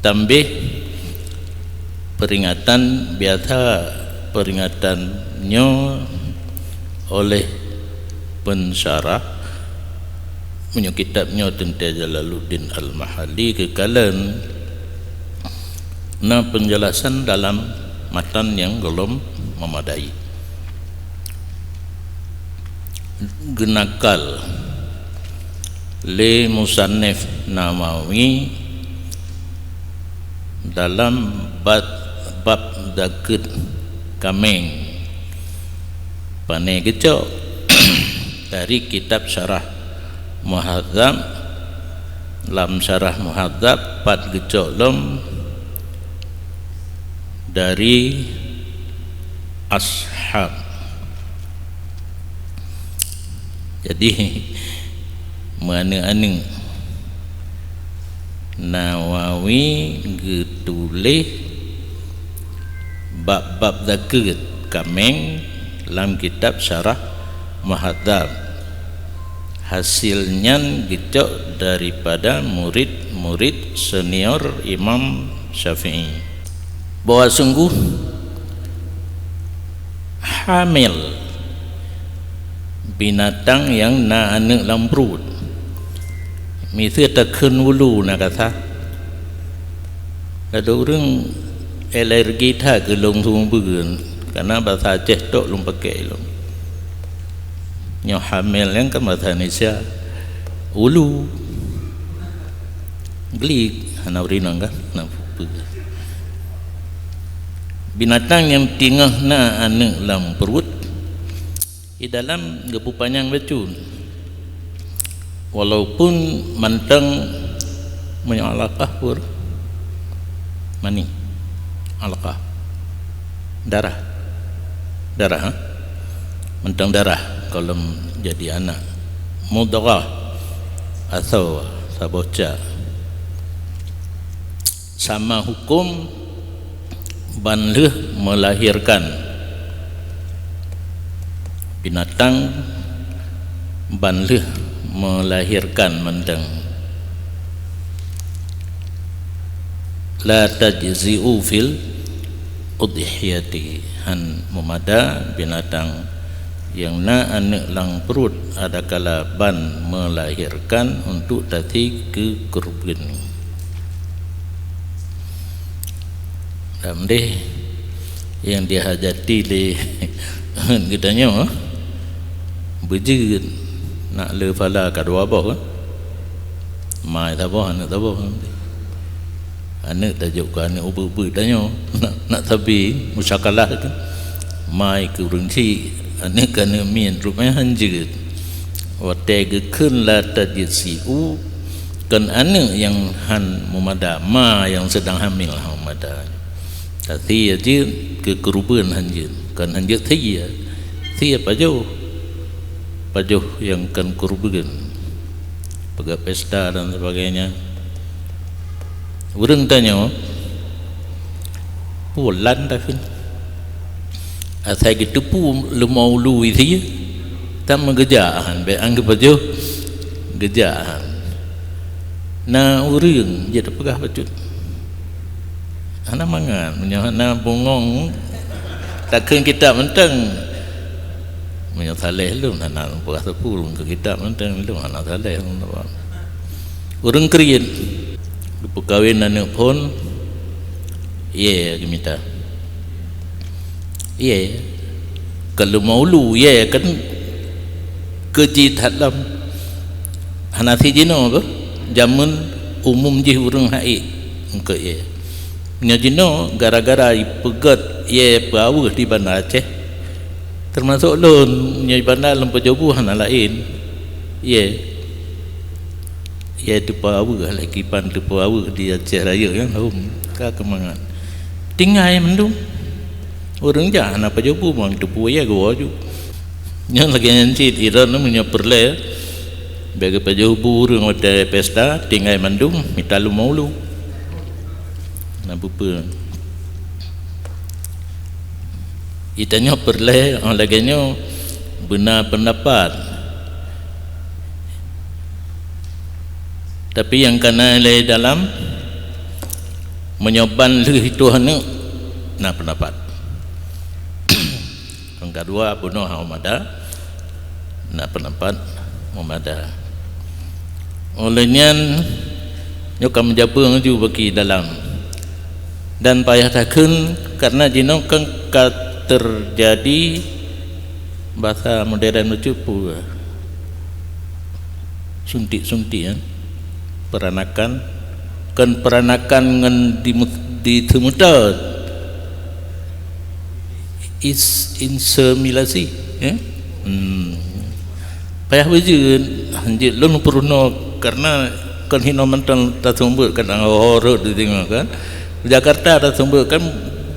tambih peringatan biasa peringatannya oleh pensyarah punya kitabnya tentang Jalaluddin Al-Mahalli kekalan penjelasan dalam matan yang belum memadai. Genakal le musannif Nawawi dalam bab dakut kameng pane gecok dari kitab syarah muhadzab lam syarah muhadzab pat gecok lom dari ashab. Jadi mana-mana Nawawi getulih bab-bab zakut kameng dalam kitab syarah muhadzab, hasilnya gecok daripada murid-murid senior Imam Syafi'i, bahwa sungguh hamil binatang yang na anak dalam perut misal takkan wulu nak kata ada orang alergi tak ke long sumber karena bahasa Aceh tok lum pakai lum nyo hamil yang kan bahasa Indonesia ulu glik hana urinang kan binatang yang tinggal na anak dalam perut di dalam gepu panjang becun walaupun manteng menyalakah pur mani alakah darah ha? Manteng darah kalau jadi anak mudarah atau saboca sama hukum banleh melahirkan binatang banleh melahirkan mendeng la tajzi'u fil udhiyati han memada binatang yang na anak lang perut ada kala ban melahirkan untuk tadi ke kurban deh yang dihajati le gedanya bejit nak le fala kadua apa mai tabo anak tabo anak tajuk kan ubu-ubu tanya nak tabi musyakalah tu mai ke rungsi anak kana min rupanya hanjit watege kun la tajsiu kan anak yang han memada ma yang sedang hamil memada tapi aja ke kerubuan hanjit kan hanjit thia pajuh yang kan kurban pada pesta dan sebagainya. Orang tanya bulan dah kan asal gitu pun lemau lu itu tak mengejahan be anggap pajuh gejahan na orang jadi pegah pacut anak mangan menyahana bongong takkan kita mentang menyataleh lu anak pegah sepuluh ke kita mentang lu anak taleh orang krian pekawin anak pun minta kalau mau lu kan kejit halam hanasi jino apa jamun umum je urang haid engke nya jino gara-gara pegat pawu di Bandar Aceh termasuk lon nya bandar lempa jobu hana lain tu pawu lagi pan tu pawu di Aceh Raya yang ka kemangan tinggai mendung orang jangan apa jobu mang tu puya gua ju nya lagi nyancit iran namanya perle bagi pajobu urang ada pesta tinggai mendung minta lu mau lu na bupa itanya perle ang laganya benar pendapat tapi yang kena lay dalam menyoban leh Tuhan ni na pendapat. Yang kedua bunuh Muhammad na pendapat Muhammad. Olehnya nyo kam menjaba ngaju bagi dalam dan payah takun karena jino kan terjadi bahasa modern itu pun suntik-suntik ya. Peranakan kan peranakan ngan di temuta is inseminasi ya. Payah baju hanjit lun peruno karena kan hino mental tak sumber kan horor di tengok kan Jakarta tak sumber kan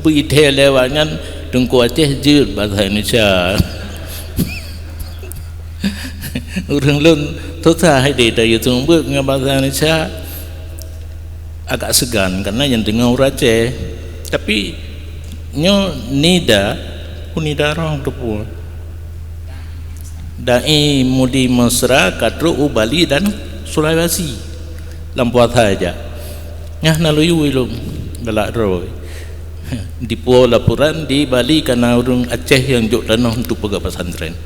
berite lewatnya Tengku Aceh je bahasa Indonesia. Orang lun susah dia dari sumber dengan bahasa Indonesia agak segan karena yang dengar orang Aceh tapi nyo nida orang tu pun dai mudi mesra kadru Bali dan Sulawesi lampuat saja nyah naluyu ilum galak roy di pulau laporan di Bali karena orang Aceh yang juk tanah untuk pegawai pesantren.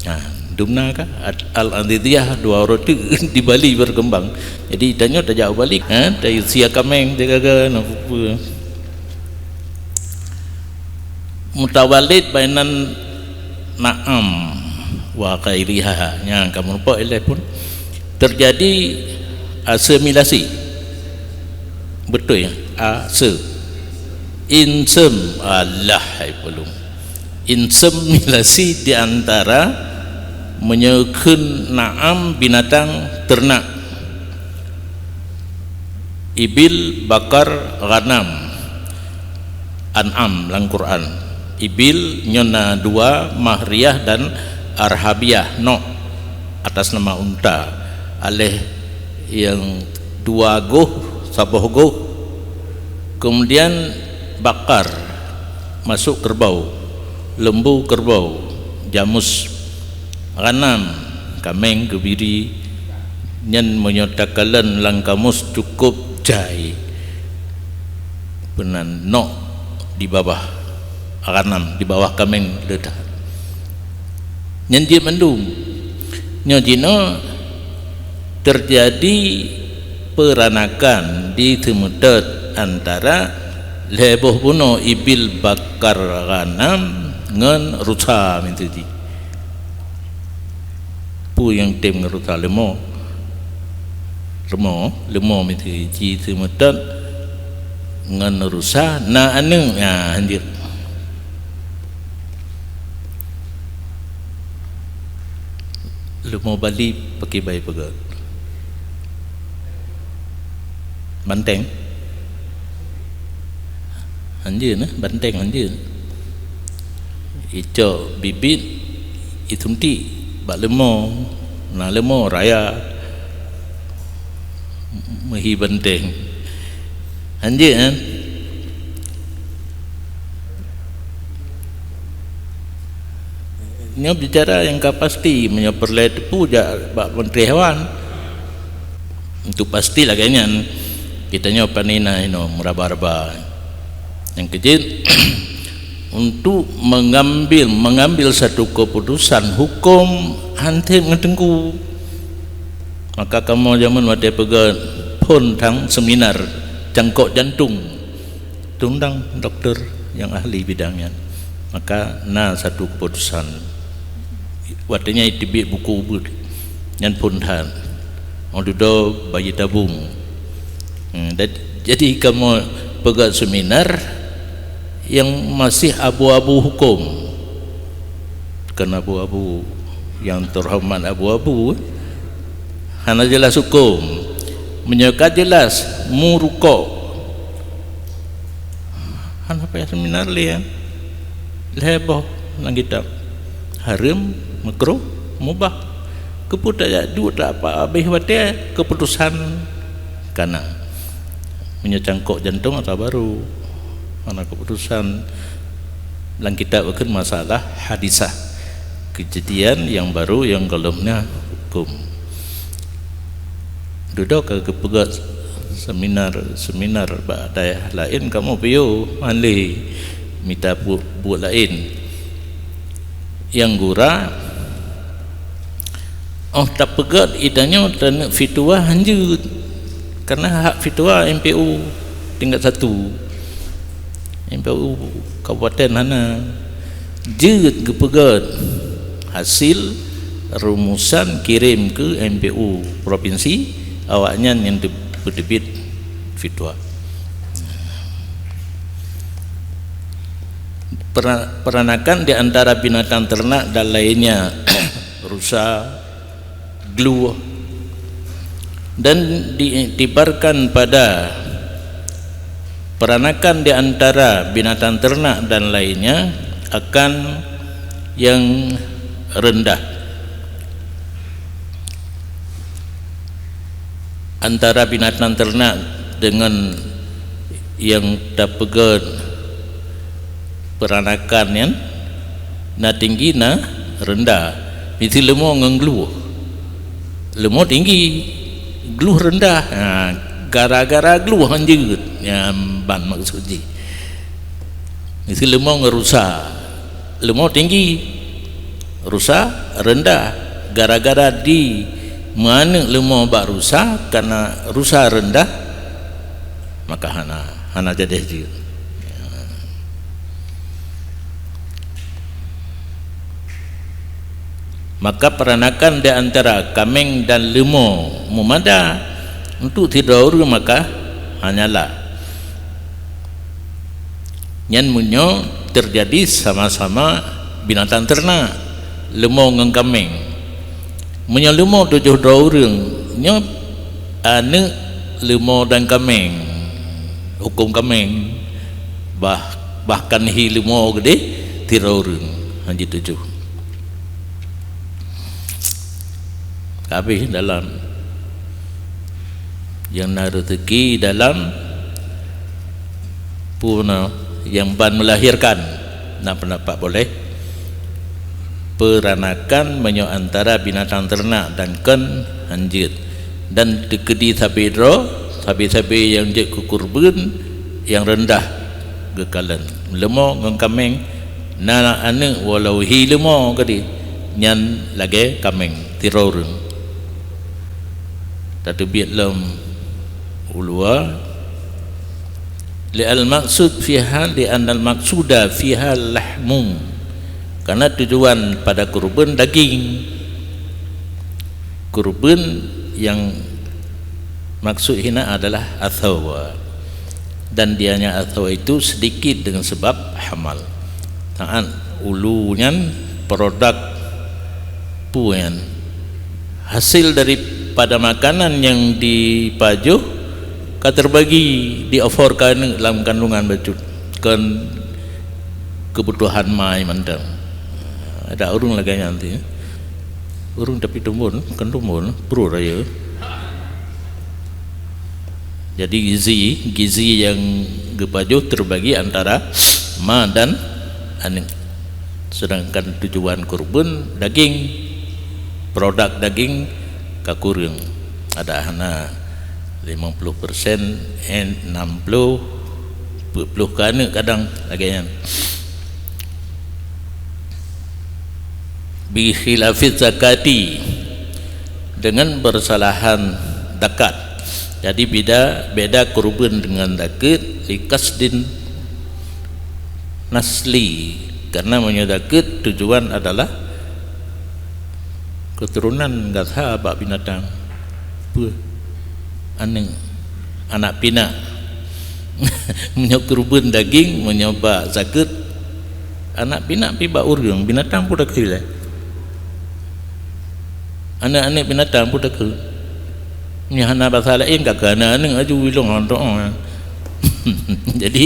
Nah, dumna ka al-andidiyah dua orang tu di Bali berkembang. Jadi tanya tak jauh balik, dari sia kameng dia kagak apa. Mutawalid bainan na'am wa qairiha yang kamu lupa eleh pun terjadi asimilasi. Betul ya? Insem Allah belum inseminasi di antara menyekun na'am binatang ternak ibil bakar ghanam an'am dalam Quran ibil nyona dua mahriyah dan arhabiyah no atas nama unta alih yang dua goh saboh goh kemudian bakar masuk kerbau lembu kerbau jamus ghanam kameng kebiri nyen menyotakalan lang kamus cukup jai benan no di bawah ghanam di bawah kameng ledah nyen dia mendung nyo jino terjadi peranakan di temudat antara leboh buno ibil bakar ghanam ngan rusa mintu di pu yang tem rusa lemo mintu ji temudat ngan rusa na anu ya anjir lemo Bali pakai bayi pegat banteng anjir nah banteng anjir ijo bibit itunti bak lemo na lemo raya mehi banteng anjir kan ini bicara yang pasti menyeperlai tepu bak menteri hewan itu pastilah kayaknya kita nyoba nina meraba-raba yang kecil untuk mengambil satu keputusan hukum hantim ngedengku maka kamu zaman wadai pegat pun tang seminar jangkok jantung tundang dokter yang ahli bidangnya maka satu keputusan wadainya itibik buku yang pun tan odudo bayi tabung jadi kamu pegat seminar yang masih abu-abu hukum kan abu-abu yang terhormat abu-abu hana jelas hukum menyekat jelas murukok hana payah seminar lian leboh nang kitab haram makruh mubah keputusan dua tak apa habis wate keputusan kana menyecangkok jantung atau baru mana keputusan dalam kitab bukan masalah hadisah kejadian yang baru yang kolomnya hukum duduk ke kepegat seminar daerah lain kamu piyo malih minta buat lain yang gura tak pegat idanya dan fitwa hanjut karena hak fitwa MPU tingkat 1 MPU Kabupaten Hana jut kepegat hasil rumusan kirim ke MPU provinsi awaknya yang berdebit fitwa. Peranakan di antara binatang ternak dan lainnya rusa, gluh, dan diiktibarkan pada peranakan di antara binatang ternak dan lainnya akan yang rendah antara binatang ternak dengan yang dapat peranakan yang na tinggi na rendah. Itu lemah dengan gluh, lemah tinggi gluh rendah, gara-gara gluh hanjut yang ban maksudnya. Itu lemah dengan rusa, lemah tinggi rusa rendah, gara-gara di mana lemah bak rusa karena rusa rendah maka hana jadi haji. Maka peranakan di antara kambing dan lemah memada untuk tidur maka hanyalah yang munyo terjadi sama-sama binatang ternak lemah dengan kambing. Munyo lemah 7 orang nya anak lemah dan kambing hukum kambing bahkan hi lemah gede 3 orang hanya 7. Habis dalam yang nak rezeki dalam puna yang ban melahirkan nak pendapat boleh peranakan menyo antara binatang ternak dan ken hanjit dan dikedi sapi yang je kurban yang rendah gekalan lemah dengan kambing na ane walau hi lemah kadi nyan lagi kambing tirorun tatbiq lam ulwa li al maksud fiha li anna al maqsuda fiha lahmu karena tujuan pada kurban daging kurban yang maksud hina adalah athawa dan dianya athawa itu sedikit dengan sebab hamal ta'an ulunya produk puan hasil dari pada makanan yang dipajuh terbagi di offerkan dalam kandungan bacut kan kebutuhan mai mandang ada urung lagi nanti urung tapi tumbun kan tumbun pro raya jadi gizi yang gepajuh terbagi antara ma dan aning sedangkan tujuan kurban daging produk daging kakurung ada hana 50% and 60 kana kadang lagi yang bi khilafit zakati dengan bersalahan zakat. Jadi beda kurban dengan zakat likasdin nasli karena menyedakat tujuan adalah keturunan gatha bak binatang anak pinak menyok kurban daging menyoba zakat anak pinak pi bak urang binatang pun dak hilang anak-anak binatang pun dak ni hana bahasa lain gak kana nang aju wilong hontok jadi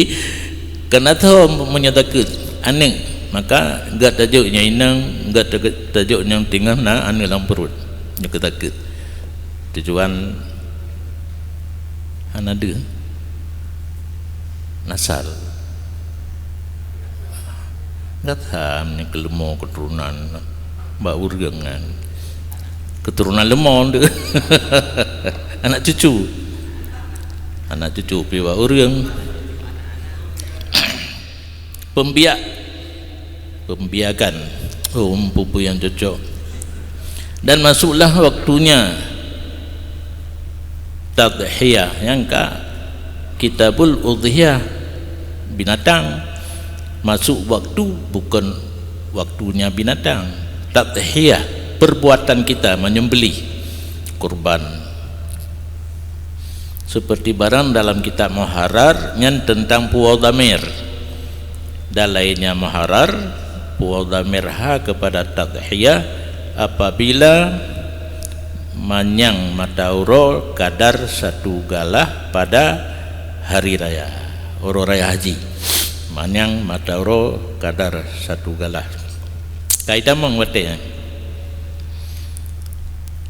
kena tahu menyatakan anak maka gak tajuknya inang gak tajuknya tinggal na ane dalam perut yang ketakut tujuan hanada nasal gak ham ni kelemah keturunan mbak urgangan keturunan lemah anak cucu anak cucu piwa urang pembiakan pupu yang cocok. Dan masuklah waktunya tadhiyah yang kitabul udhiyah, binatang masuk waktu, bukan waktunya binatang. Tadhiyah, perbuatan kita menyembelih kurban. Seperti barang dalam kitab Muharrar yang tentang pulau damir, dan lainnya Muharrar pulau damir kepada tadhiyah apabila manyang matauro kadar 1 galah pada hari raya oro raya haji. Manyang matauro kadar 1 galah. Kaidah mengwete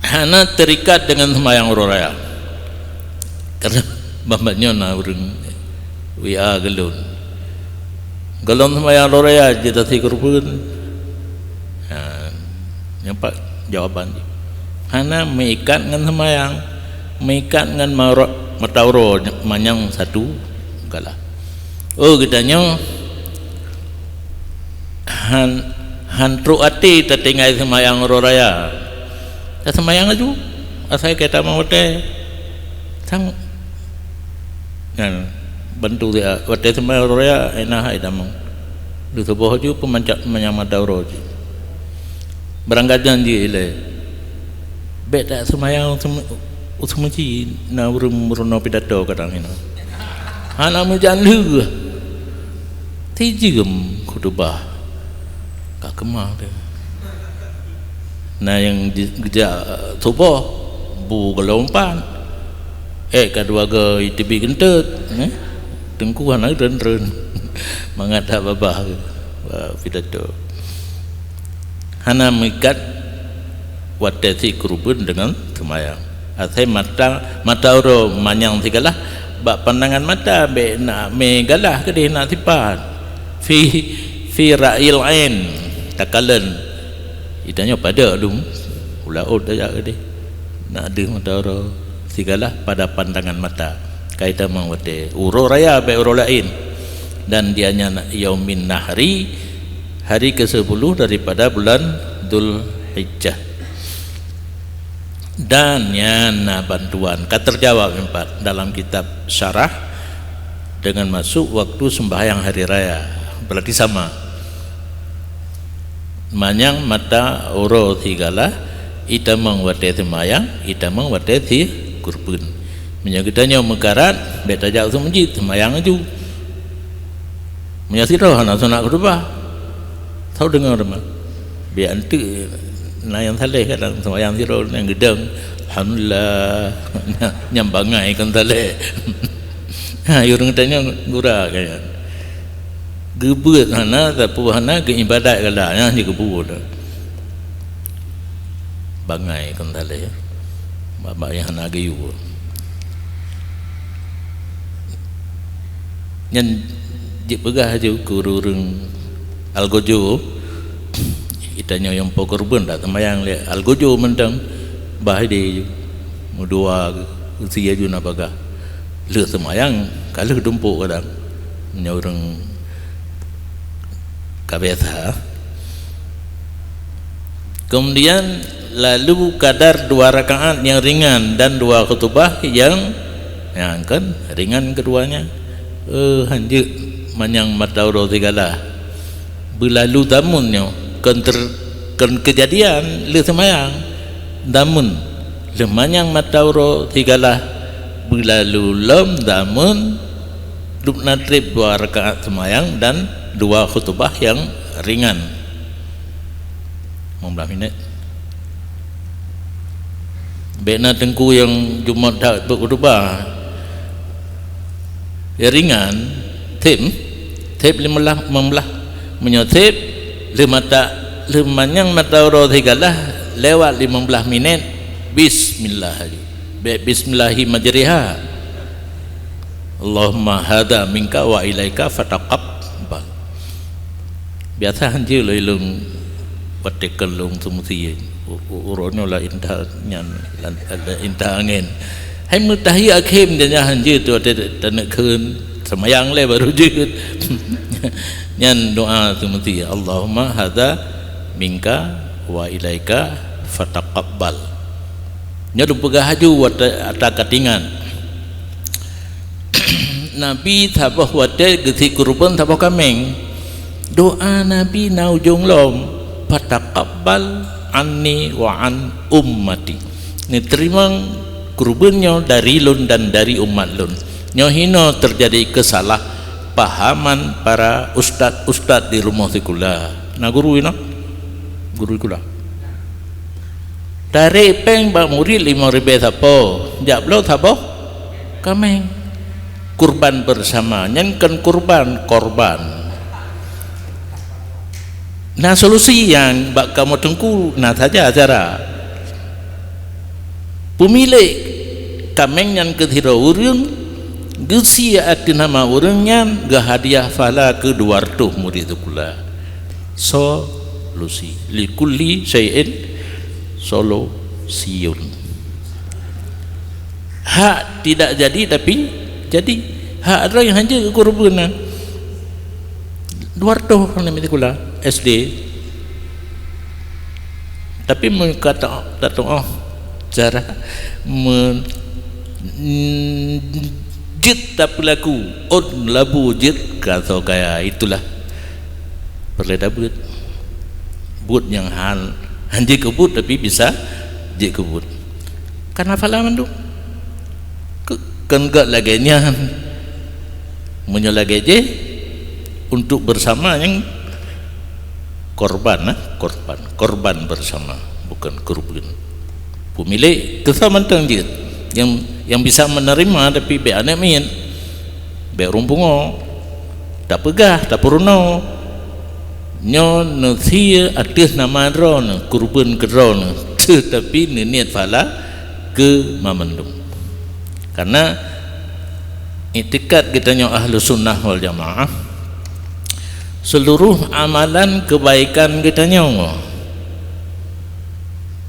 hana terikat dengan sembahyang oro raya. Karena bambanya na urang WA gelun. Gelun sembahyang oro raya kita tikurpun. Nampak jawaban dia. Hana mengikat dengan sembahyang, mengikat dengan matauro manyang 1 galah. Oh kitanya hantru ati tertinggal sembahyang oro raya. Tak sembahyang aja. Asal kita mau teh sang kan bantu dia wate sembahyang oro raya enak ai damang. Lu sebuah ju pemancat manyang matauro. Berangkat janji ile. Bet tak sembahyang usmuji na urun pidato kadang ini. Hana mujanlu. Tijim khutbah. Kak kemah dia. Nah yang geja subuh bu gelompan. Kedua ke ITB kentut, tengkuan ai ren-ren. Mangata babah pidato. Hana mikat wateti kurubun dengan sembahyang. Asai mata uro manyang tigalah bak pandangan mata be nak me galah ke dia nak tipat fi ra'il ain takalan itanya pada dum ulaud aja ke dia nak ada mata uro tigalah pada pandangan mata. Kaidah mangwate uro raya be uro lain, dan dianya yaumin nahri, hari ke-10 daripada bulan Dzulhijjah. Dan yana bantuan katerjawab 4 dalam kitab syarah dengan masuk waktu sembahyang hari raya, berarti sama manyang mata oro tigalah itamang wate sembahyang itamang wate ti kurban menyagitanya mekarat beta jauh tu masjid sembahyang aju menyasirah hana sunak kurban tahu dengar mah biar antu nah yang saleh kadang sembahyang sirol yang gedang alhamdulillah nyambangai kan saleh. Orang tanya gura kan gebut hana tapi hana ke ibadat kalanya di gebut bangai kan saleh baba yang hana gayu nyen je pegah je kururung algojo itanya yang pokorban dak sembahyang le algojo mentang bah di mudua usia ju na baga le sembahyang kalau dumpuk kadang nyorang kabetha. Kemudian lalu kadar 2 rakaat yang ringan dan 2 khutbah yang kan ringan keduanya. Hanjut manyang matauro tigalah berlalu damunnya kan kejadian le semayang damun lemanyang matauro tigalah berlalu lem damun duk natrib 2 rakaat semayang dan 2 khutbah yang ringan 15 minit. Bena tengku yang Jumat dak berkhutbah ya ringan tim 15 menyotip lemanyang matauro tigalah lewat 15 minit bismillah bismillahi majriha Allahumma hadza minka wa ilaika fataqabbal. Biasa hanji lelung watekel lung sumuti urono la indah nyan la indah angin ให้มือตาหิอาเข้มเดี๋ยวหันยืดตัวแต่เนคืนสมัยยังเลยbaruยืดยันdoa tu mesti Allahumma hadza minka wa ilaika fataqabbal nya du pegah haju ata katingan Nabi thabah wate geti kurban thabah kameng doa Nabi na ujung lom fataqabbal anni wa an ummati ni terima kurbannya dari lun dan dari umat lun nyohino terjadi kesalah pahaman para ustad di rumah sikula na guru ino guru kula dari peng ba murid 5.000 thapo jablo thapo kameng kurban bersama nyankan kurban korban nah solusi yang bak kamu tengku nah saja cara pemilik kameng yang kethira urang gesi ati nama urangnya ga hadiah fala ke 200 murid kula solusi likulli syai'in solusiun hak tidak jadi tapi jadi hak ada yang hanya ke kurban 200 nama kula SD tapi kata oh cara jid tak pelaku on labu jid kata kaya itulah perleda but yang hanji kebut tapi bisa jid kebut karena falaman tu kan gak laganya menyolage je untuk bersama yang korban bersama bukan kurban pemilik kesama tang jid yang bisa menerima tapi be ane min be rumpungo tak pegah tak purno nyo nasi atis nama ron kurban keron tapi niat fala ke mamandum karena itikad kita nyo ahlu sunnah wal jamaah seluruh amalan kebaikan kita nyo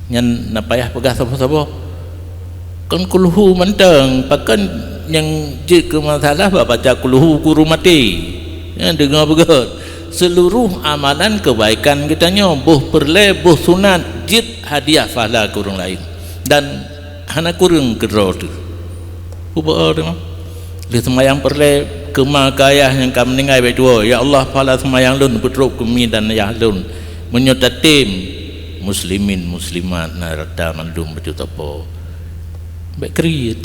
nyan napayah pegah sabo-sabo kan kulhu mentang pakan yang jid ke masalah baca kulhu guru mati ya dengar begot seluruh amalan kebaikan kita nyo boh perle boh sunat jid hadiah pahala ke orang lain dan hana kurang kedro tu ubah tu di semayang perle kema kayah yang kami ningai berdua ya Allah pahala semayang lun putruk kami dan ya lun menyotatim muslimin muslimat narada mandum berjuta po baik kriit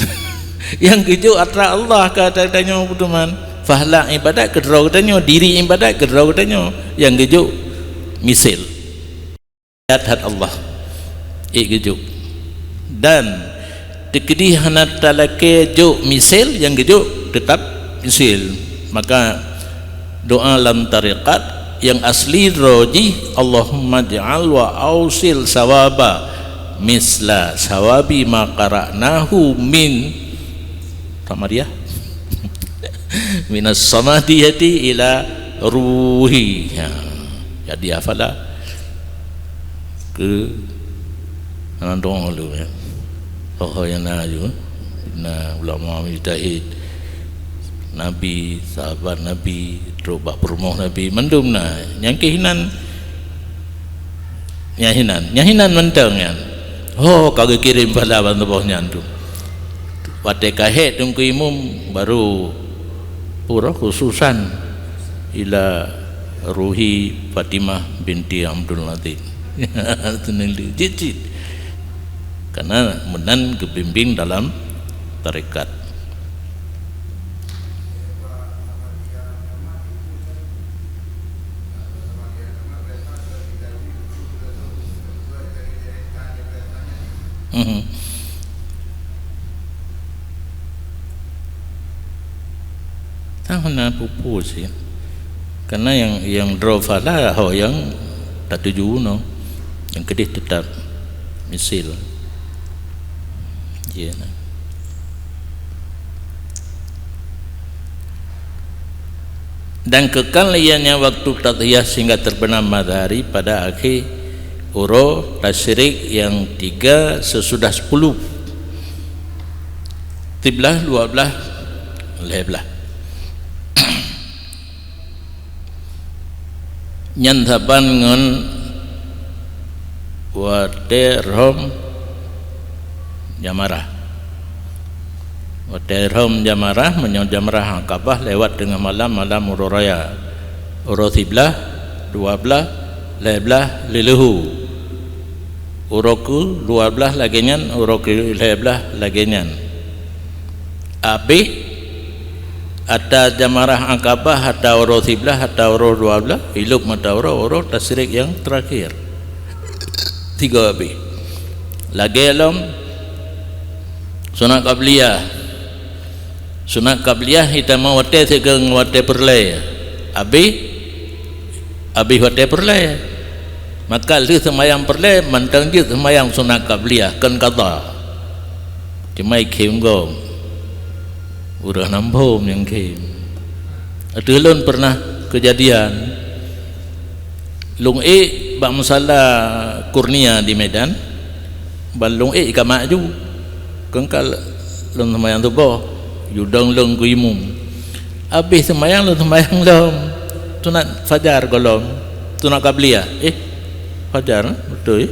yang kejo atra Allah katanya teman fahla ibadat kedrau katanya diri ibadat kedrau katanya yang kejo misil hat Allah kejo dan tekedi hanat talake jo misil yang kejo tetap misil maka doa lam tariqat yang asli roji Allahumma ja'al wa ausil sawaba misla sawabi ma qara'nahu min Ramadia minas samadiyati ila ruhi ya, jadi hafalah ke anandong lu ya oh yang naju na ulama mujtahid nabi sahabat nabi robak perumah nabi mendum na yang kehinan nyahinan mentang ya oh kagak kirim pada bantu bawahnya tu wadai kahet tunggu imum baru pura khususan ila ruhi Fatimah binti Abdul Latif tenili jijit karena menan kebimbing dalam tarekat Tahun pupu sih, karena yang drofala yang tak tuju no, yang kedih tetap misil, yeah. Dan kekaliannya waktu tathiyah sehingga terbenam matahari pada akhir uro tasyirik yang 3 sesudah 10 tiblah 12 leblah nyan thaban ngon wate rom jamarah wate rom jamarah menyon jamarah Akabah lewat dengan malam urur raya urur tiblah 12 leblah liluhu uroku 12 lagenyan uroku leblah lagenyan abi ada jamarah Akabah, ada urur tiblah, ada urur 12 hilup mata urur tasrik yang terakhir 3 abi lagi alam sunat qabliyah kita mau wate segeng wate perlay abi wate perlay maka li semayang perlay mantang je semayang sunat qabliyah kan kata cemai kim gom udah nampom yang kim adulun pernah kejadian lung bak masalah kurnia di Medan balung ika maju kengkal lung semayang tu boh yudang lung kuimum habis semayang lung semayang lom sunat fajar golong sunat qabliyah fajar betul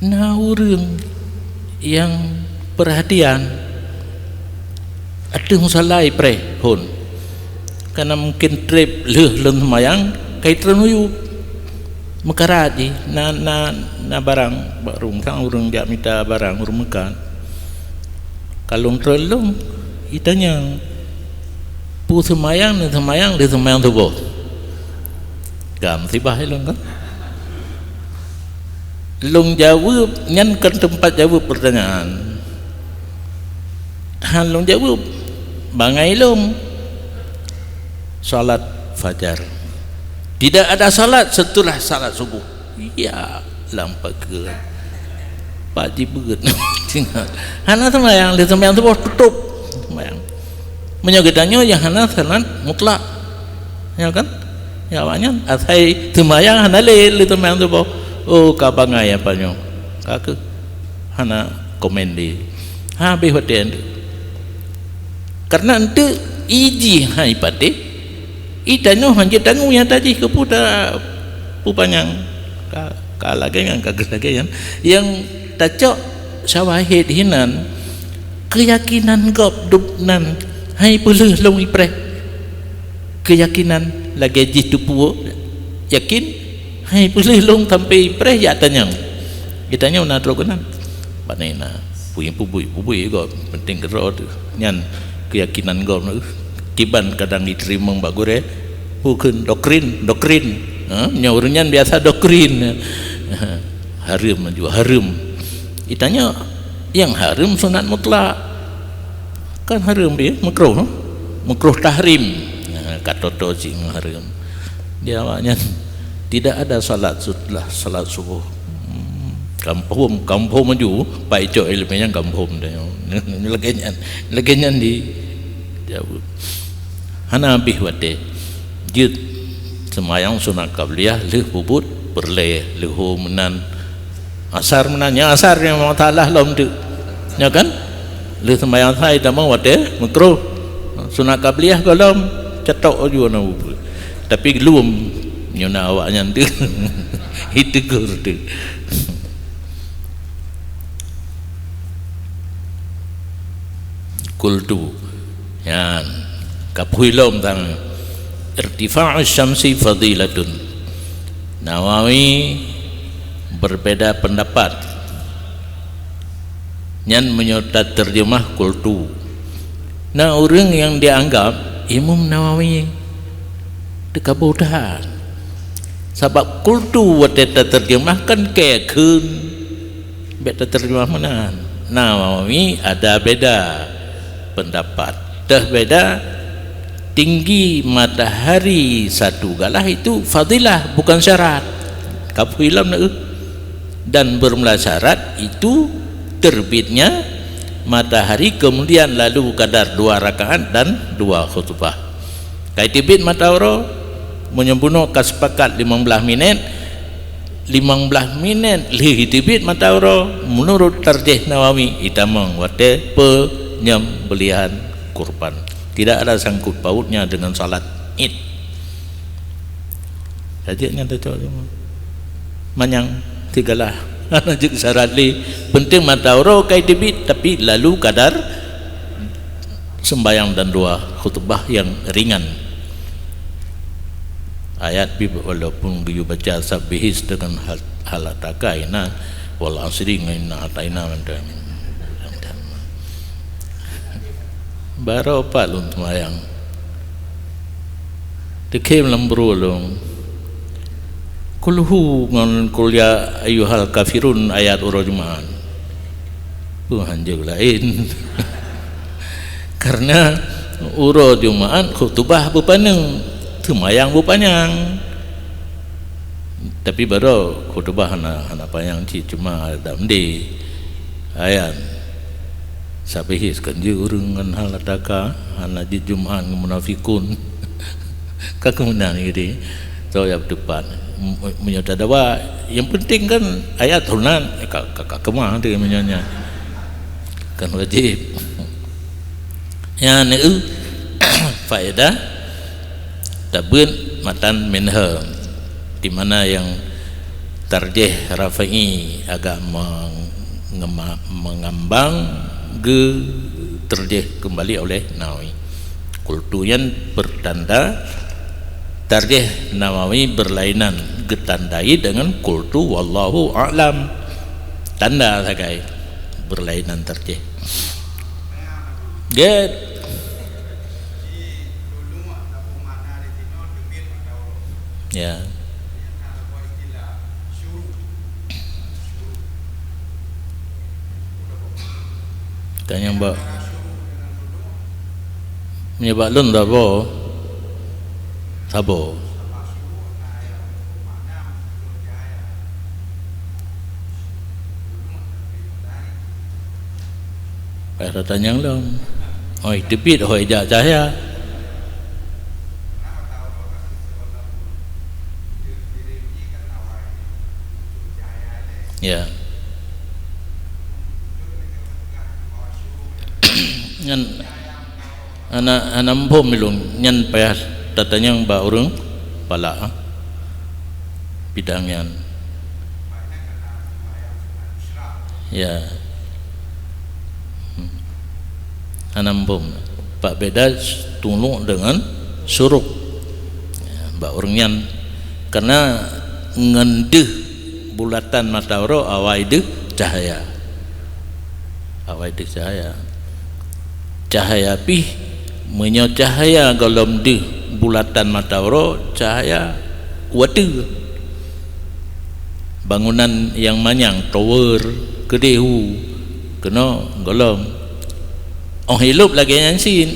nah urang yang perhatian ada musalai pre pun karena mungkin trip leng semayang kait renuyu mekaraji na barang barung sang urang jak minta barang urang mekan kalung terlung itanya pu semayang di semayang tu boh gam sibah lung kan lung jawab nyan kan tempat jawab pertanyaan han lung jawab bangai lung salat fajar tidak ada salat setelah salat subuh ya lampak ke pak dibeut hana sembahyang di sembahyang tu tutup sembahyang menyogedannya yang hana salat mutlak ya kan ya awaknya asai sembahyang hana le sembahyang tu oh ka bangai apa nyo ka hana komen di habis hoten karena ente iji hai pate itano hanje tangu yang tadi kepuda pupanyang ka lagengan ka gelagengan yang tacok sawahid hinan keyakinan gop dupnan hai puluh long ipre keyakinan lagi jitu puo yakin hai puluh long sampai ipre ya tanyang kitanya una trogonan panena pubui go penting kero tu nyan keyakinan gom kiban kadang diterima bagure bukan doktrin nyaurunyan biasa doktrin harum juga harum itanya yang harum sunat mutlak kan harum dia makruh tahrim katoto sing harum dia awaknya tidak ada salat setelah salat subuh kampung maju pai cok ilmunya kampung dia legenyan di jauh hana bih wate jut semayang sunat qabliyah leh bubut perle leho menan asar menanya asar yang mau talah lom tu ya kan leh semayang sai tamang wate makruh sunat qabliyah golom cetok juga na bubut tapi belum nyona awaknya tu itu gur tu kultu yan kapuilom tang irtifa'u syamsi fadilatun. Nawawi berbeda pendapat nyan menyerta terjemah kultu. Nah orang yang dianggap Imam Nawawi dekabodahan sebab kultu wateta terjemahkan kayak kun beta terjemah mana Nawawi ada beda pendapat dah beda tinggi matahari satu galah itu fadilah bukan syarat kapuilam dan bermula syarat itu terbitnya matahari kemudian lalu kadar 2 rakaat dan 2 khutbah kait terbit matahari menyembunuh kesepakat 15 minit 15 minit li tibit matawro menurut tarjih Nawawi itamang wate penyembelihan kurban, tidak ada sangkut pautnya dengan salat Id. Sajiknya tu manyang tigalah anak syarat li penting matawro kai tibit, tapi lalu kadar sembahyang dan dua khutbah yang ringan. Ayat bi walaupun biu baca sabbihis dengan halataka ina wal asri inna ataina mandan baro palun tumayang dikem lembru long kulhu ngon kulya ayuhal kafirun ayat urujmaan Tuhan juga lain karena uro jumaan khutbah bupaneng tumayang bupanang, tapi baru khutbah hana payang cuma ada mende ayat sabihis kanji urang ngan halataka hana di jumaan munafikun kakemenang ini so ya depan menyata dawa yang penting kan ayat turunan kakemah dia menyonya kan wajib ya ne faedah tabun matan minha, di mana yang tarjih Rafi'i agak mengambang ge tarjih kembali oleh Nawawi. Kultuyan bertanda tarjih Nawawi berlainan getandai dengan kultu wallahu a'lam, tanda sagai berlainan tarjih get ya tanya mbak menyebab lun tak apa sabo pada tanya lun oi tepit oi jak cahaya ya ngan anak pom milung nyan payah tatanya mbak urang pala bidang yan ya anak pom pak beda tulung dengan suruk ya, mbak urang yan karena ngendeh bulatan matawro awaidu cahaya cahaya pi menyo cahaya golom de bulatan matawro cahaya watu bangunan yang manyang tower kedehu kena golom hidup lagi nyansin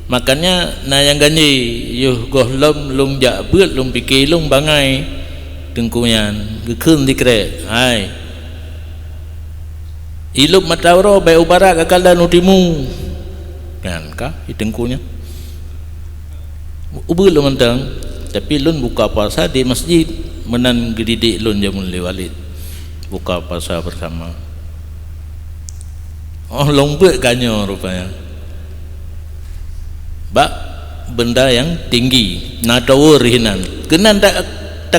makanya na yang ganyi yuh golom lung jak beut lung pikir lung bangai tengkuyan gekun dikre ai ilup matawro bai ubara kakala nutimu kan ka itengkunya ubul mentang tapi lun buka puasa di masjid menan gedidik lun jamun liwalid buka puasa bersama lombek kanyo rupanya bak benda yang tinggi na tower hinan kenan tak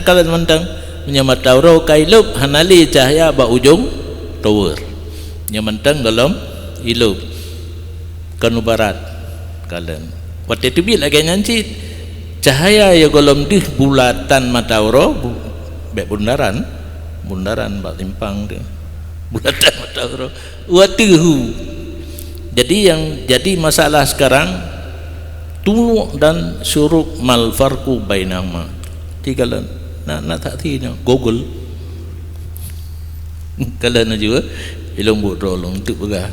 kalan mentang menyamat tawro kailup hanali cahaya ba ujung tower nyamentang dalam ilup kanu barat kalen wate tibit lagi nyancit cahaya ya golom dih bulatan matawro be bundaran bak timpang dia bulatan matawro watuhu jadi masalah sekarang tulu dan syuruk mal farqu bainahuma tiga nak tak tinya Google kalau nak juga ilmu bodolong tu begah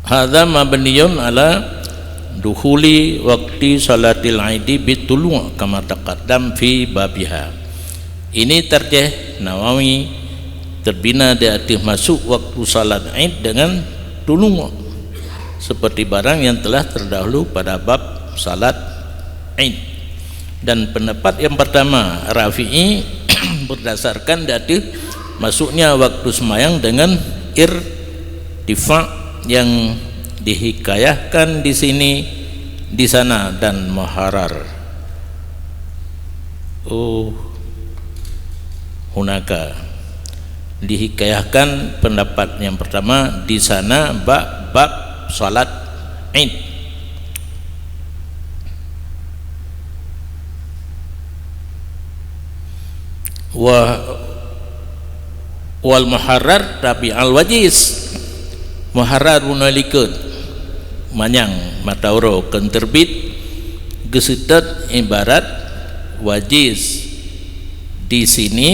hadza mabniyun ala dukhuli waqti salatil aidi bitulu' kama taqaddam fi babiha. Ini tarjih Nawawi terbina di atas masuk waktu salat Id dengan tulu' seperti barang yang telah terdahulu pada bab salat Aid. Dan pendapat yang pertama Rafi'i berdasarkan dari masuknya waktu sembahyang dengan irtifa yang dihikayahkan di sini, di sana, dan muharrar. Hunaka dihikayahkan pendapat yang pertama di sana bab salat Id. Wal muharrar tapi al wajiz muharrar munalikut manyang matauro kan terbit gesetet ibarat wajiz di sini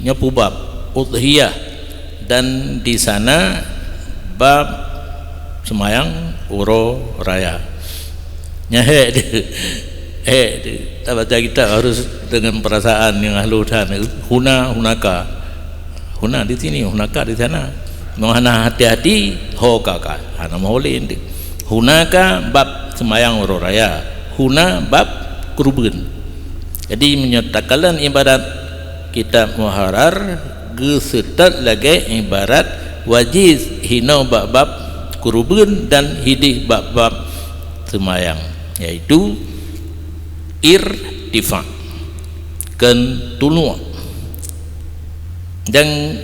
nyapu bab udhiyah, dan di sana bab semayang uro raya nyahe baca kita harus dengan perasaan yang halusan. Hunaka, huna di sini, hunaka di sana. Mohana hati-hati, hokaka. Hana maulin. Hunaka bab semayang uro raya, huna bab kurban. Jadi menyatakan ibarat kitab muharrar gesetat lagi ibarat wajiz hina bab kurban dan hidih bab semayang, yaitu irtifa kan tulu dan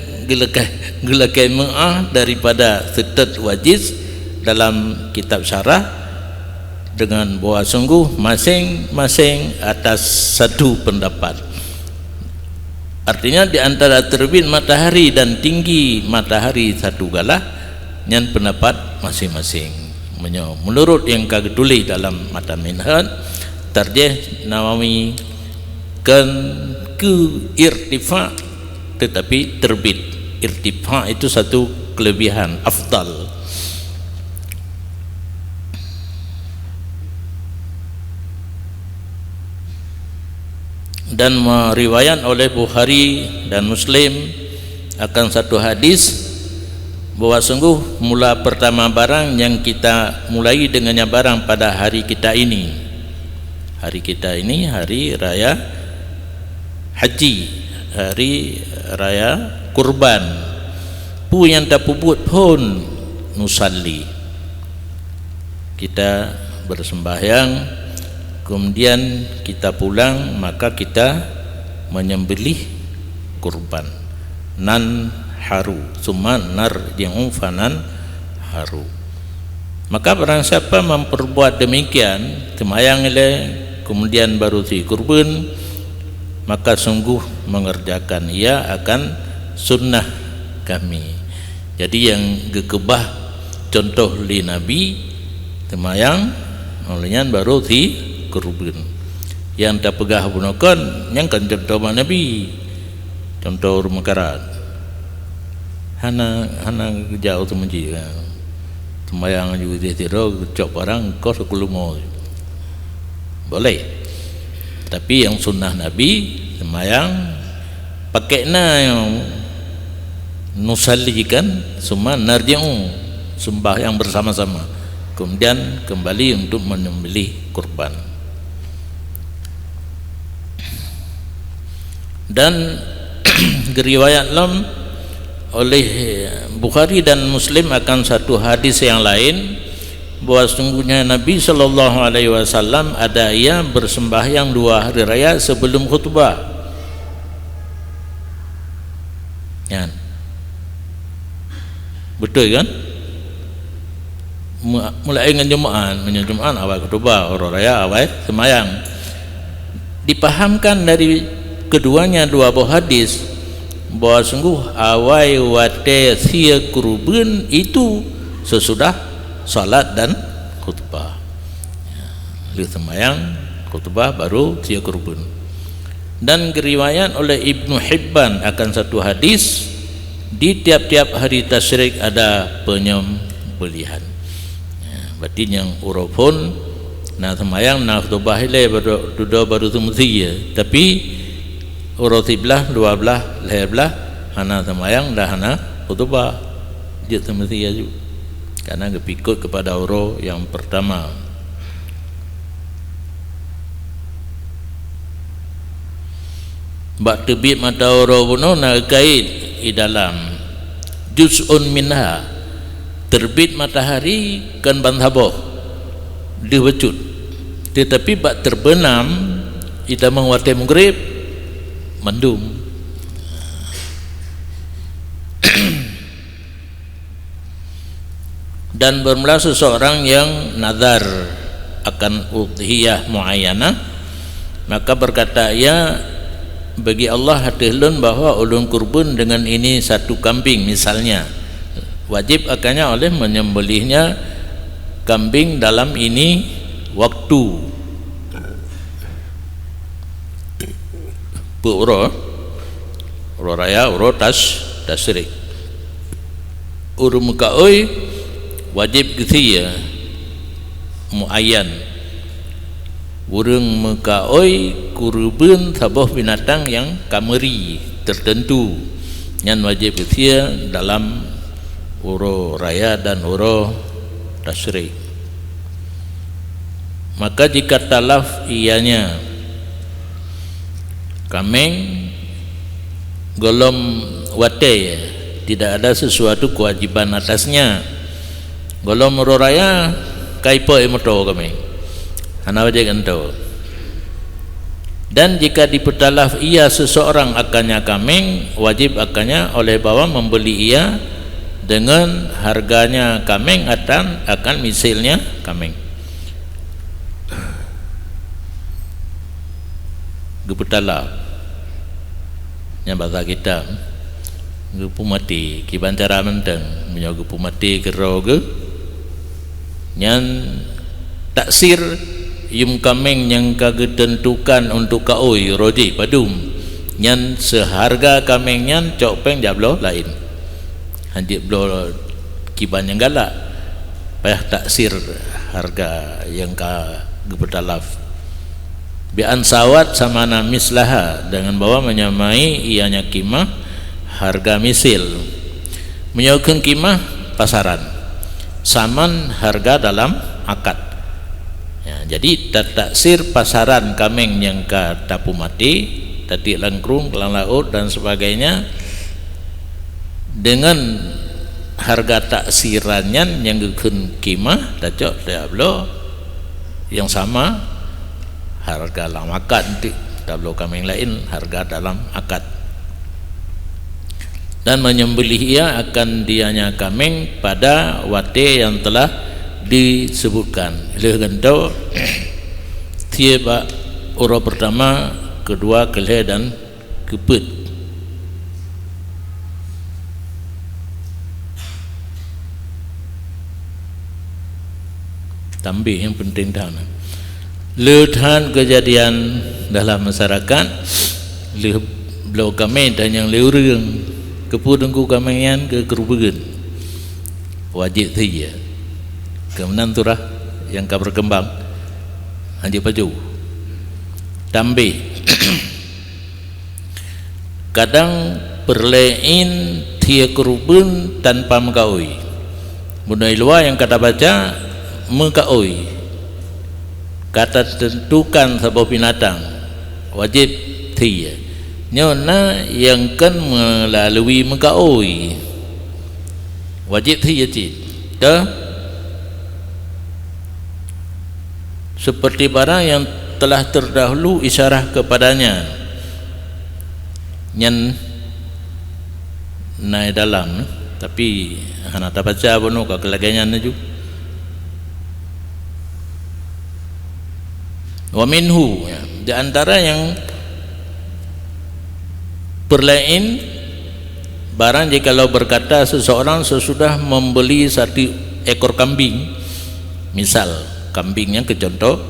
gelakai ma'ah daripada setat wajiz dalam kitab syarah dengan bahwa sungguh masing-masing atas satu pendapat. Artinya di antara terbit matahari dan tinggi matahari satu galah yang pendapat masing-masing. Menurut yang kami tulis dalam mata minhaj tarjih Nawawi kan ke irtifa tetapi terbit. Irtifa itu satu kelebihan afdal. Dan meriwayat oleh Bukhari dan Muslim akan satu hadis bahwa sungguh mula pertama barang yang kita mulai dengannya barang pada hari kita ini. Hari kita ini hari raya haji, hari raya kurban. Pu yang tak puput pun nusalli. Kita bersembahyang, kemudian kita pulang, maka kita menyembelih kurban. Nan haru, summa narji'u fanan haru. Maka barang siapa memperbuat demikian, semayang kemudian baru si kurban, maka sungguh mengerjakan ia akan sunnah kami. Jadi yang gekebah contoh li Nabi semayang olehnya baru si kurban. Yang tak pegah bunukan yang kan contoh Nabi, contoh rumah karat hana jauh tu menji semayang juga dia tidak cok barang kau sekulumo boleh. Tapi yang sunnah Nabi semayang pakainya yang nusallikan semua narji'u sembahyang bersama-sama, kemudian kembali untuk menyembelih kurban. Dan riwayat lam oleh Bukhari dan Muslim akan satu hadis yang lain bahwa sungguhnya Nabi sallallahu alaihi wasallam ada ia bersembahyang 2 hari raya sebelum khutbah. Ya. Betul kan? Mulai dengan Jumaan awal khutbah, orang raya awal sembahyang. Dipahamkan dari keduanya 2 buah hadis bahwa sungguh awai wate sia kurban itu sesudah salat dan khutbah. Lalu sembahyang, khutbah, baru sia kurban. Dan riwayat oleh Ibnu Hibban akan satu hadis di tiap-tiap hari tasyrik ada penyembelihan. Berarti yang urufun na sembahyang na khutbah ile baru semestinya, tapi urutiblah 12 leherlah hana sembahyang dah hana khutbah dia semestinya juga. Karena kepikut kepada uro yang pertama. bak terbit matahari puno nak kait di dalam juz'un minha terbit matahari kan bantaboh dia becut tetapi bak terbenam ida mengwate maghrib mendum. Dan bermula seseorang yang nazar akan udhiyah muayyanah, maka berkata ia bagi Allah hatihlun bahwa ulun kurban dengan ini satu kambing misalnya, wajib akannya oleh menyembelihnya kambing dalam ini waktu uro raya uro tasrik uru mukaoi wajib gitu ya muayyan urang mekaoi kurban sabah binatang yang kameri tertentu yang wajib gitu ya dalam uro raya dan uro tasrik. Maka jika talaf ianya kameng golom wate tidak ada sesuatu kewajiban atasnya golom uro raya kaipo emoto kami ana wajib ento. Dan jika dipertalaf ia seseorang akannya kameng wajib akannya oleh bawa membeli ia dengan harganya kameng akan misilnya kameng gepetalaf yang bahasa kita gepu mati kiban cara menteng menyo gepu mati kero ge nyan taksir yum kameng yang kage tentukan untuk kaoi roji padum nyan seharga kameng nyan cok peng jablo lain handik blo kiban yang galak payah taksir harga yang ka gepetalaf bi'an sawat sama na mislaha dengan bawa menyamai ianya kimah harga misil menyaukan kimah pasaran saman harga dalam akad ya, jadi taksir pasaran kameng yang ka tapu mati tadi langkrung kelang laut dan sebagainya dengan harga taksirannya yang gukun kimah dacok diablo yang sama harga dalam akad nanti diablo kameng lain harga dalam akad. Dan menyembelih ia akan dianya kameng pada wate yang telah disebutkan oleh gento tiba uro pertama kedua kelih dan keput tambih yang penting dah leuthan kejadian dalam masyarakat beliau kami dan yang leureng kepudengku kamenyan ke kerubugan wajib saja kemudian turah yang berkembang hanya paju tambih kadang perlein tia kerubun tanpa mengkaui budaya luar yang kata baca mengkaui kata tentukan sebuah binatang wajib tia nyona yang kan melalui mengkaui wajib tia cik dah seperti barang yang telah terdahulu isyarah kepadanya nyan naik dalam tapi hana tak baca bono ka kelaganya naju wa minhu ya, di antara yang perlain barang jikalau berkata seseorang sesudah membeli satu ekor kambing misal kambingnya ke contoh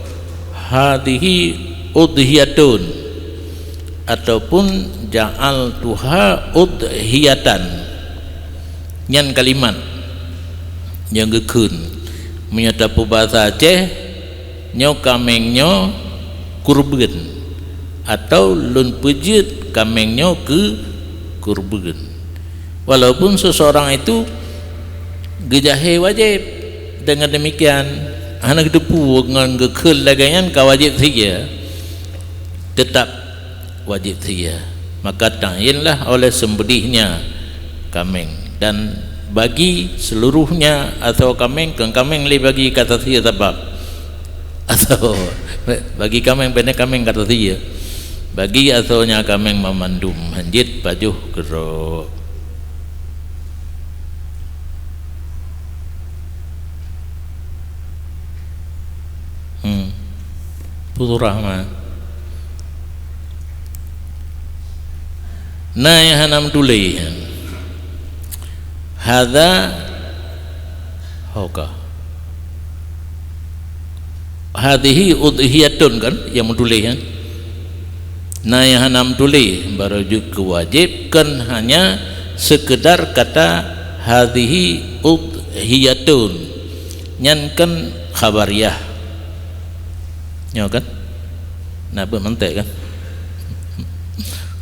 hadhihi udhiyatun ataupun ja'al tuha udhiyatan nyan kalimat yang gekun menyatapu bahasa Aceh nyo kamengnya kurban atau lun pejit kamengnya ke kurban walaupun seseorang itu gejahe wajib dengan demikian anak depu dengan gekul lagangan ka wajib saja tetap wajib saja maka ta'yinlah oleh sembelihnya kambing, dan bagi seluruhnya atau kambing li bagi kata dia tabak, atau bagi kambing pendek kambing kata dia bagi atau nya kambing memandum hanjit pajuh gerok. Putu rahmat na yang hanam dulai hadza hoka hadhihi udhiyatun kan yang mendulai kan. Nah yang hanam dulai baru kewajibkan hanya sekedar kata hadhihi udhiyatun nyankan khabariyah nyo kan nak bermentek kan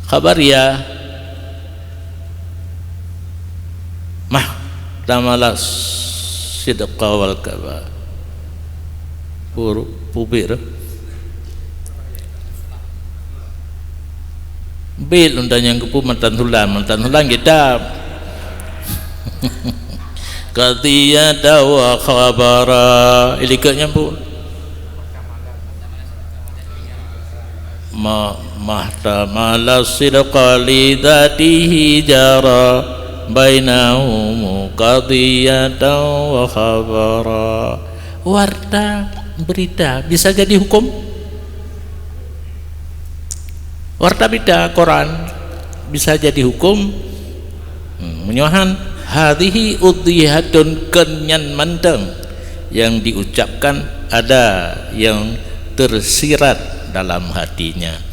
khabariyah mah tamalah sidqa wal kaba pubir bil undan yang kepu mantan hulan kitab qadiyata wa khabara ilikanya bu mahtamala sidqa lidatihi jara bainahum qadiyatan wa khabara. Warta berita bisa jadi hukum, warta berita Quran bisa jadi hukum. Menyohan hadhihi udhihatun kenyan manteng yang diucapkan ada yang tersirat dalam hatinya.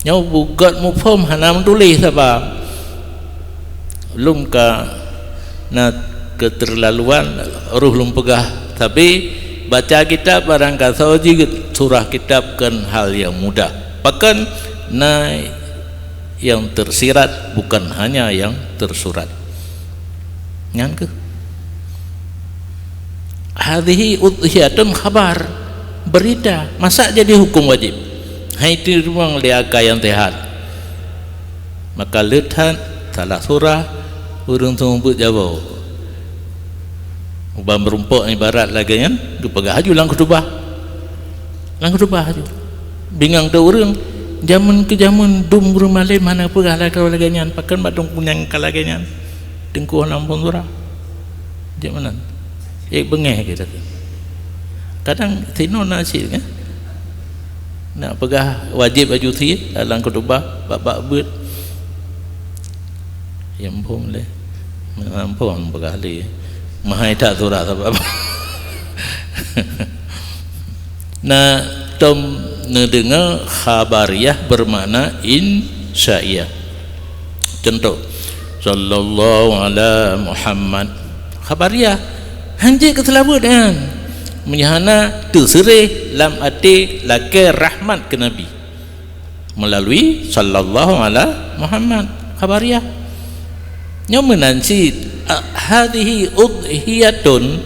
Nyau bugat mufhum hanam tulis apa lum ka na keterlaluan ruh lum pegah, tapi baca kitab barang kata jigit surah kitab kan hal yang mudah, bahkan na yang tersirat bukan hanya yang tersurat ngan ke hadhihi udhiyatun khabar berita masa jadi hukum wajib. Hai itu ruang liaka yang tehat maka lethan salah surah urung tumpuk jawab ubah merumpuk ibarat lagi kan dipegah haju lang kutubah haju bingang tu urang zaman ke zaman dum rumale mana pegah lah kalau lagi nyan pakan badung punyang kalagi nyan tengkuh nampun surah zaman bengeh kita kadang tino nasi kan nak pegah wajib baju thi dalam kutubah bab beut yang pun le mampun pegah li mahai tak surah apa nah tom nedengar khabariyah bermakna insya'iyah. Contoh sallallahu ala Muhammad khabariyah hanjik ketelabut kan menyahana terserih lam arti laki rahmat ke Nabi melalui sallallahu ala Muhammad khabariyah nyaman nanti hadhihi udhiyatun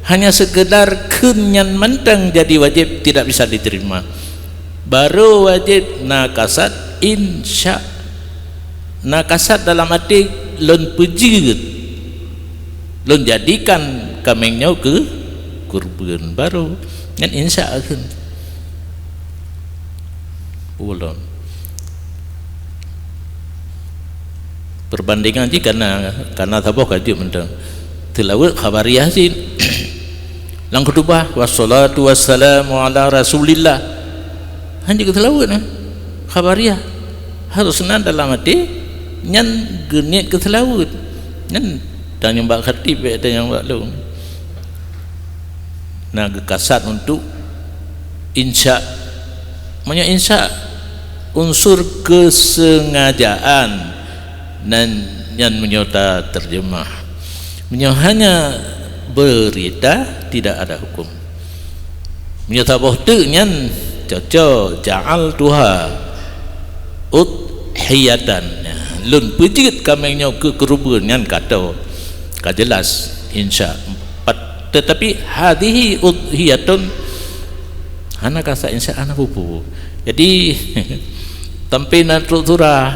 hanya sekedar kenyan mentang jadi wajib tidak bisa diterima, baru wajib nakasat insya nakasat dalam arti lon pejit lon jadikan kamengnya ke kurban baru dan insya akan ulun perbandingan ji karena taboh kaji mentang tilawat khabariyah sih lang kedua wassalatu wassalamu ala rasulillah hanya ketelawat khabariyah harus senang dalam hati nyan genit ketelawat nyan dan yang bak khatib dan yang bak lu nah kasat untuk insya maknanya insya unsur kesengajaan dan yang menyota terjemah hanya berita tidak ada hukum menyota bohtu nyan cocok ja'al tuha udhiyatan lun pejit kamengnya ke kerubun nyan kata jelas insya. Tetapi hadhihi udhiyatun hana kasa insya ana pupu jadi tampinan struktura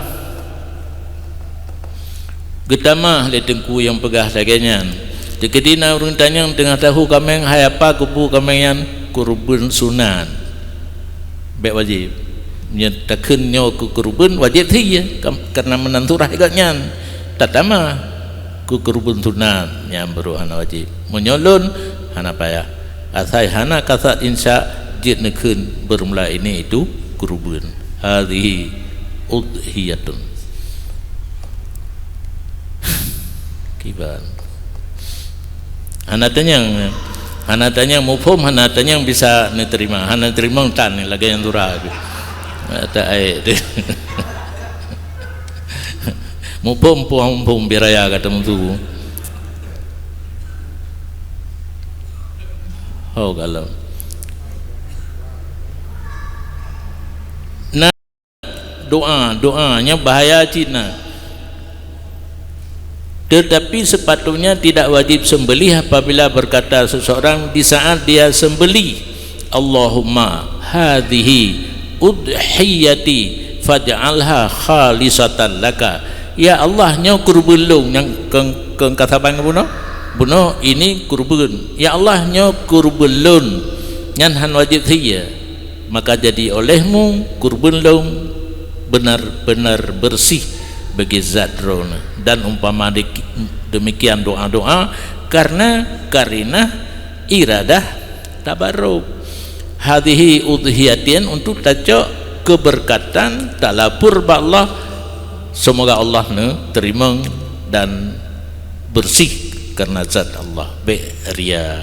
getamah le tengku yang pegah lagenyan dekedina urang tanyang tengah tahu kameng hai apa kupu kamengan kurban sunat baik wajib nya takun nyo ku kurban wajib thi karena menantu rahiganya tatama ku kurban sunat yang baru hana wajib menyolun hana payah asai hana kasat insya jid nekun bermula ini itu kurban hadhihi udhiyatun kiban hana tanya mufhum hana tanya bisa diterima hana terima tan lagi yang turah ada ayat mufhum pum biraya kata mutu kalau nah doanya bahaya Cina tetapi sepatutnya tidak wajib sembelih apabila berkata seseorang di saat dia sembelih Allahumma hadhihi udhiyati faj'alha khalisatan laka ya Allah nya kurbulung yang keng kata bang buno ini kurban ya Allah nya kurbulun nyan han wajib hiya maka jadi olehmu kurbulung benar-benar bersih bagi zat rona dan umpama demikian doa-doa karena iradah tabarruk hadhihi udhiyatin untuk tajuk keberkatan talapur ba Allah semoga Allah terima dan bersih karena zat Allah beria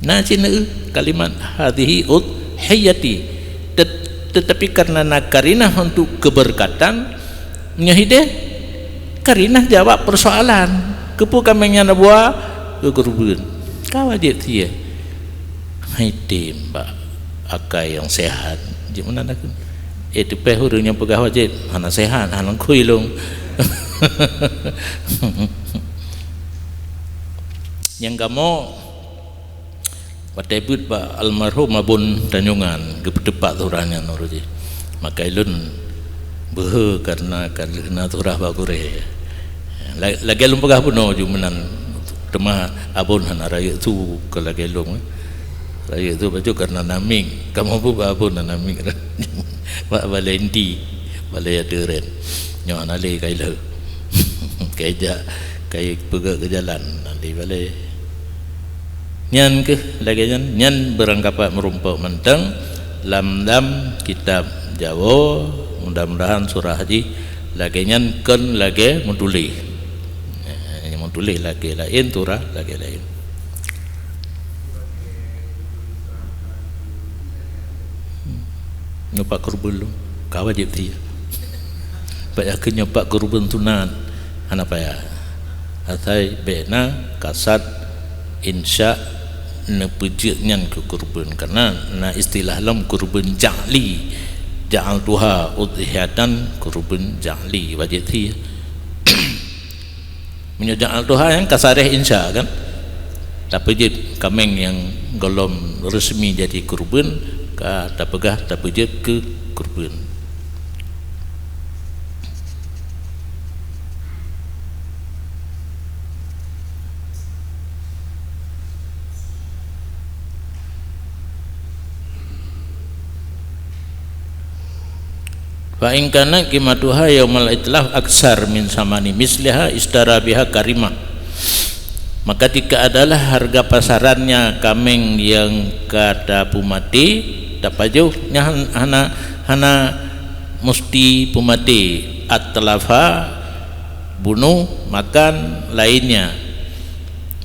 nah cina kalimat hadhihi udhiyati tetapi karena karinah untuk keberkatan nyahide karinah jawab persoalan kepu kamenya nabuah kurban ka wajib dia haide mbak akai yang sehat gimana nak itu pehurnya pegah wajib hana sehat hana kuilung yang kamu patebut ba almarhum abun Tanjungan gepedepak turanya nuruji maka ilun beuh karena turah bakure lagi lum pegah puno jumenan temah abun hana raya tu ke lagi lum raya tu baju karena naming kamu bu abun naming wa balendi balaya deren nyo anale kai le kai ja kai pegah ke jalan nanti balai nyan ke lagi nyan berangkapat merumpak menteng lam kitab Jawa mudah-mudahan surah haji lagi nyan ken lagi mutuli lagi lain turah lagi lain nyopak kurban lu kau wajib dia banyak nyopak kurban tunat anak payah atai bena kasat insya nepejeknya ke kurban karena na istilah lam kurban ja'li ja'al tuha udhiyatan kurban ja'li wajib dia menyaja'al tuha yang kasareh insya kan tapi je kameng yang golom resmi jadi kurban ka tapegah tapejek ke kurban fa in kana qimatuha yaumal itlaf aksar min samani misliha istara biha karimah maka jika adalah harga pasarannya kameng yang kata pumati dapat jauh hana musti pumati atlafa bunuh makan lainnya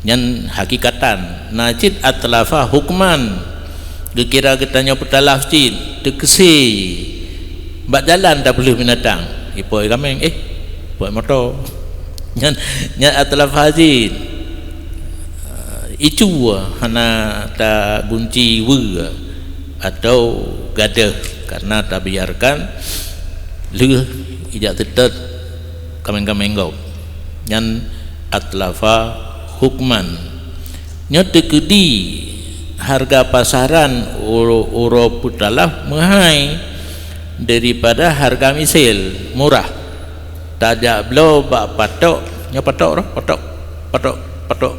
yang hakikatan najid atlafa hukman dikira kitanya petalaf cid dekesi bak jalan tak boleh binatang ipoi kameng ipoi motor nya atlaf haji itu hana ta gunci we atau gadah karena tak biarkan leuh ijak tetet kameng-kameng gau nyan atlafa hukman nya tekedi harga pasaran uro putalaf mahai daripada harga misil murah tajak belo bak patok nya patok dah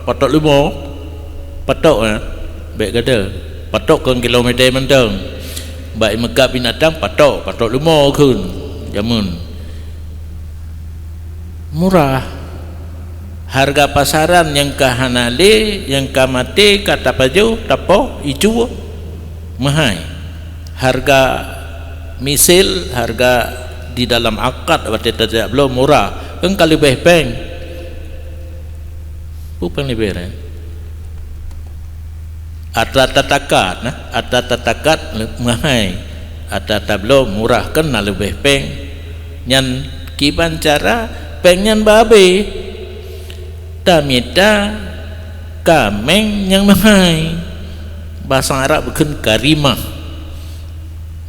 patok limo patok baik kata patok kan kilometer mentang baik megap binatang patok limo kun jamun murah harga pasaran yang kahanale yang kamate kata paju tapo icu mahai harga misil harga di dalam akad waktu tajak belum murah kan kali lebih peng bukan lebih atatakat mahai atata murah kan lebih peng nyan kiban cara pengen babe tamita kameng yang mahai bahasa Arab bukan karimah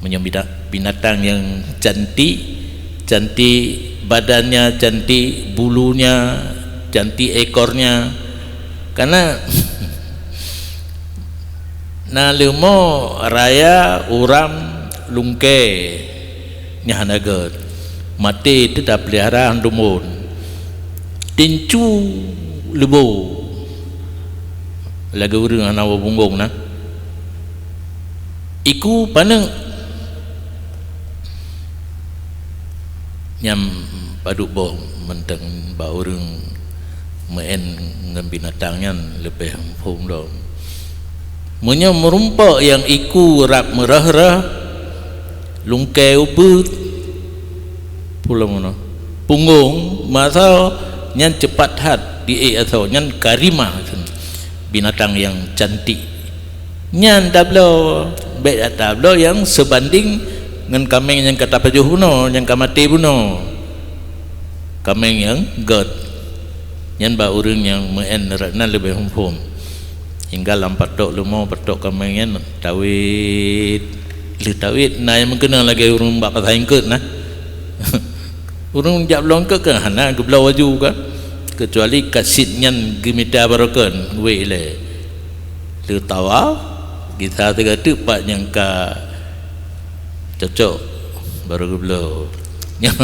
menyebut binatang yang cantik badannya, cantik bulunya, cantik ekornya. Karena na lemo raya uram lungke nyahanaget mati itu tak pelihara handumun tincu lebo lagi urang anawa bunggong na iku paneng nyam paduk boh menteng baurung meen ngan binatangnya lebih pung dong munya merumpak yang iku rak merah lungkai ubut pulang mana punggung masa nyan cepat hat di atau nyan karimah binatang yang cantik nyan tablo baik tablo yang sebanding ngan kameng yang kata pajuh buno yang kamati buno kameng yang god nyan ba urang yang meen rakna lebih humpum hingga lampat tok lumo patok kameng yang tawit li tawit na yang mengenal lagi urang bak pasaing keut nah urang jak belong ke hana ke belau waju ka kecuali kasit nyan gemita barokan we le le tawa kita tega tepat yang ka cocok baru ke belau yang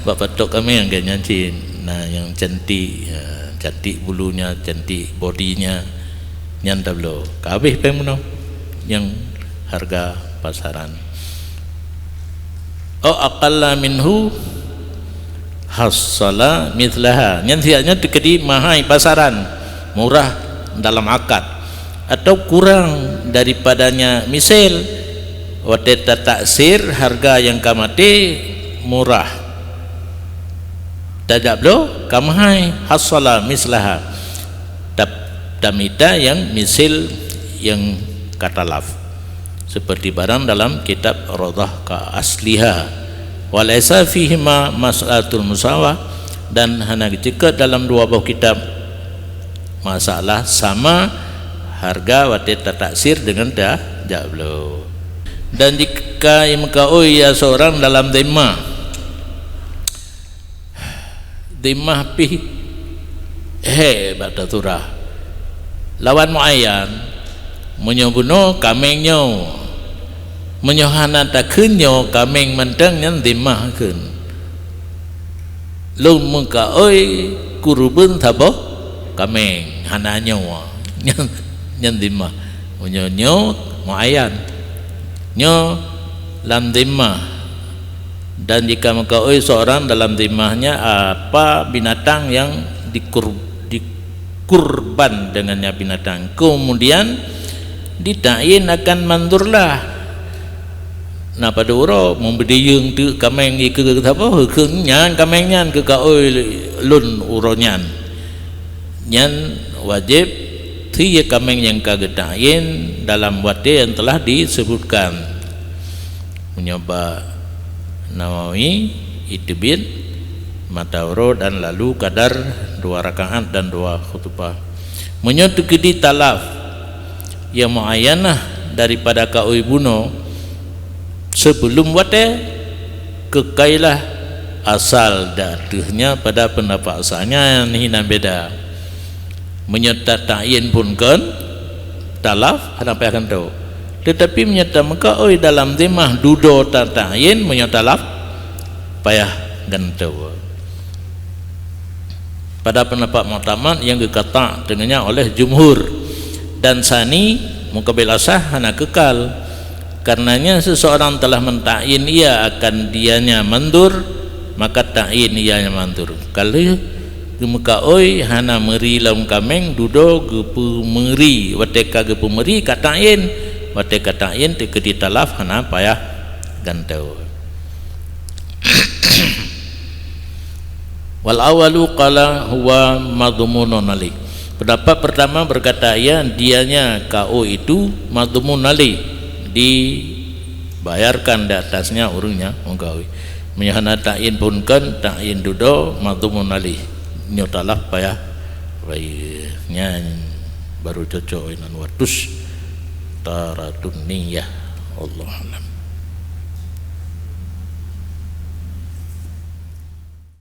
bak patok kami yang nyanci nah yang cantik cantik bulunya cantik bodinya nyan tablo kabeh pemuno yang harga pasaran aqalla minhu hassala mithlaha nyan siaknya dikedi mahai pasaran murah dalam akad atau kurang daripadanya misal wateta taksir harga yang kamati murah tajak blo kamahai hassala mislaha tamita yang misil yang katalaf seperti barang dalam kitab Radah ka asliha walaysa fihima mas'alatul musawah dan hanya jika dalam dua buah kitab masalah sama harga wateta taksir dengan tajak blo dan jika imkaoi ya seorang dalam dimah pi bataturah lawan muayyan menyobuno kamengnya menyohana takunyo kameng menteng nyan dimah keun lu mengkaoi kurubun thabo kameng hananyo nyan dimah menyonyo muayyan nyo lam dimah dan jika mengkaoi seorang dalam dimahnya apa binatang yang dikurban dengannya binatang kemudian ditain akan mandurlah nah pada uro memberi yang tu kameng ke apa nyan kameng nyan ke kaoi lun uronyan nyan wajib tiya kameng yang kagetain dalam wate yang telah disebutkan menyoba Nawawi itibin matawro dan lalu kadar 2 rakaat dan 2 khutbah menyutukidi talaf yang muayyanah daripada kaui buno sebelum wate kekailah asal datuhnya pada pendapat asalnya yang hina beda menyerta ta'yin pun kan talaf sampai akan tahu tetapi menyerta mengkaoi dalam dimah dudo ta'yin menyerta talaf payah gantau pada pendapat mu'tamad yang dikata dengannya oleh jumhur. Dan sani mukabil asah hana kekal, karenanya seseorang telah mentakyin ia akan dianya mandur, maka takyin ianya mandur. Kalau muka oi hana meri lam kameng dudo gepu meri wateka gepu meri katain wateka takyin tekedi talaf hana payah gantau. Wal awalu qala huwa madhmunun ali. Pendapat pertama berkata ya dianya KO itu madhmun ali, dibayarkan di atasnya urungnya menggawi. Menyahana ta'in pun kan ta'in dudo madhmun ali. Nyotalaf payah baiknya baru cocok inan watus taratun niyah. Allah alam.